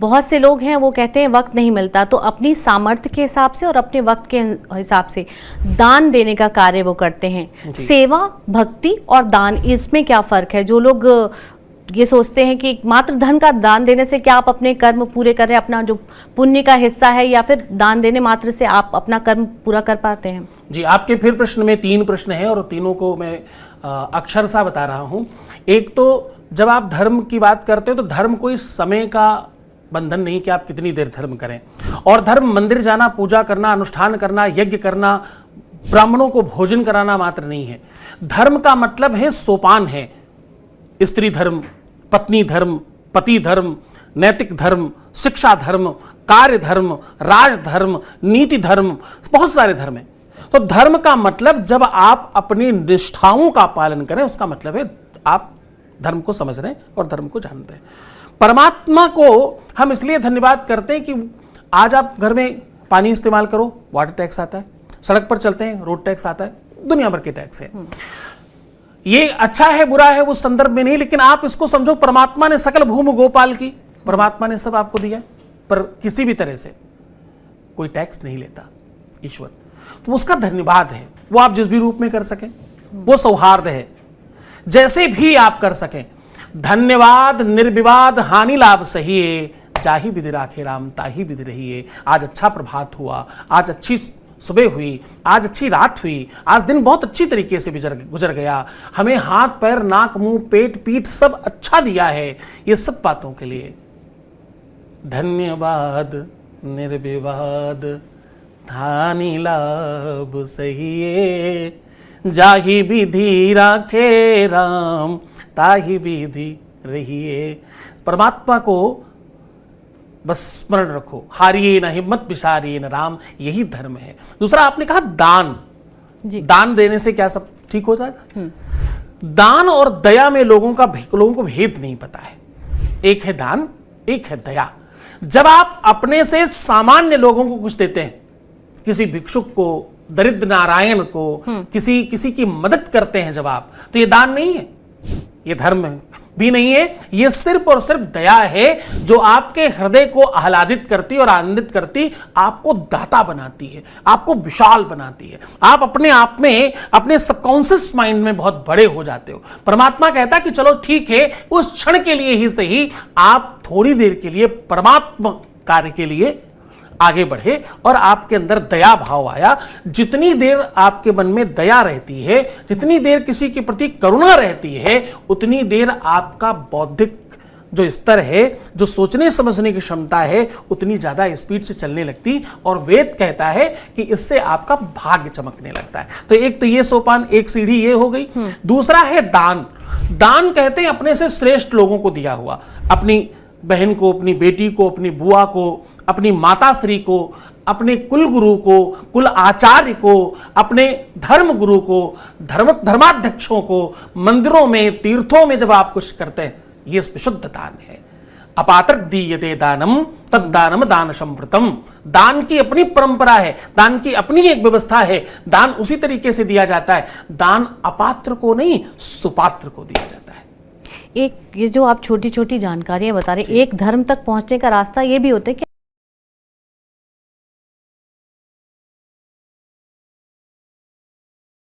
बहुत से लोग हैं वो कहते हैं वक्त नहीं मिलता, तो अपनी सामर्थ्य के हिसाब से और अपने वक्त के हिसाब से दान देने का कार्य वो करते हैं। सेवा, भक्ति और दान, इसमें क्या फर्क है? जो लोग ये सोचते हैं कि मात्र धन का दान देने से क्या आप अपने कर्म पूरे कर रहे हैं, अपना जो पुण्य का हिस्सा है, या फिर दान देने मात्र से आप अपना कर्म पूरा कर पाते हैं? जी, आपके फिर प्रश्न में 3 प्रश्न हैं और तीनों को मैं अक्षरशः बता रहा हूं। एक तो जब आप धर्म की बात करते हैं तो धर्म कोई समय का बंधन नहीं कि आप कितनी देर धर्म करें, और धर्म मंदिर जाना, पूजा करना, अनुष्ठान करना, यज्ञ करना, ब्राह्मणों को भोजन कराना मात्र नहीं है। धर्म का मतलब है सोपान है। स्त्री धर्म, पत्नी धर्म, पति धर्म, नैतिक धर्म, शिक्षा धर्म, कार्य धर्म, राज धर्म, नीति धर्म, बहुत सारे धर्म हैं। तो धर्म का मतलब जब आप अपनी निष्ठाओं का पालन करें, उसका मतलब है आप धर्म को समझ रहे हैं और धर्म को जानते हैं। परमात्मा को हम इसलिए धन्यवाद करते हैं कि आज आप घर में पानी इस्तेमाल करो, वाटर टैक्स आता है, सड़क पर चलते हैं, रोड टैक्स आता है, दुनिया भर के टैक्स है। ये अच्छा है बुरा है उस संदर्भ में नहीं, लेकिन आप इसको समझो, परमात्मा ने सकल भूमि गोपाल की, परमात्मा ने सब आपको दिया, पर किसी भी तरह से कोई टैक्स नहीं लेता ईश्वर। तो उसका धन्यवाद है, वो आप जिस भी रूप में कर सकें, वो सौहार्द है, जैसे भी आप कर सकें। धन्यवाद निर्विवाद हानि लाभ सहिए, जाहि विधि राखे राम ताहि विधि रहिए। आज अच्छा प्रभात हुआ, आज अच्छी सुबह हुई, आज अच्छी रात हुई, आज दिन बहुत अच्छी तरीके से गुजर गया, हमें हाथ पैर नाक मुंह पेट पीठ सब अच्छा दिया है। ये सब बातों के लिए धन्यवाद निर्विवाद हानि लाभ सहिए, जाहि विधि राखे राम ताहि विधि रहिए। परमात्मा को बस स्मरण रखो, हारिए न हिम्मत बिसारिए न राम, यही धर्म है। दूसरा आपने कहा दान जी। दान देने से क्या सब ठीक हो जाएगा? दान और दया में लोगों को भेद नहीं पता है। एक है दान, एक है दया। जब आप अपने से सामान्य लोगों को कुछ देते हैं, किसी भिक्षुक को, दरिद्र नारायण को, किसी की मदद करते हैं जब आप, तो ये दान नहीं है, ये धर्म भी नहीं है, ये सिर्फ और सिर्फ दया है, जो आपके हृदय को आह्लादित करती और आनंदित करती, आपको दाता बनाती है, आपको विशाल बनाती है। आप अपने आप में, अपने सबकॉन्शियस माइंड में बहुत बड़े हो जाते हो। परमात्मा कहता है कि चलो ठीक है, उस क्षण के लिए ही सही आप थोड़ी देर के लिए परमात्मा कार्य के लिए आगे बढ़े और आपके अंदर दया भाव आया। जितनी देर आपके मन में दया रहती है, जितनी देर किसी के प्रति करुणा रहती है, उतनी देर आपका बौद्धिक जो स्तर है, जो सोचने समझने की क्षमता है, उतनी ज्यादा स्पीड से चलने लगती, और वेद कहता है कि इससे आपका भाग्य चमकने लगता है। तो एक तो ये सोपान, एक सीढ़ी ये हो गई। दूसरा है दान। दान कहते हैं अपने से श्रेष्ठ लोगों को दिया हुआ, अपनी बहन को, अपनी बेटी को, अपनी बुआ को, अपनी माता श्री को, अपने कुल गुरु को, कुल आचार्य को, अपने धर्म गुरु को, धर्माध्यक्षों को, मंदिरों में, तीर्थों में जब आप कुछ करते हैं, ये विशुद्ध दान है। अपात्र दीयते दानम तद्दानम दान संप्रतम। दान की अपनी परंपरा है, दान की अपनी एक व्यवस्था है, दान उसी तरीके से दिया जाता है। दान अपात्र को नहीं, सुपात्र को दिया जाता है। एक ये जो आप छोटी छोटी जानकारियां बता रहे हैं, एक धर्म तक पहुंचने का रास्ता ये भी होता है कि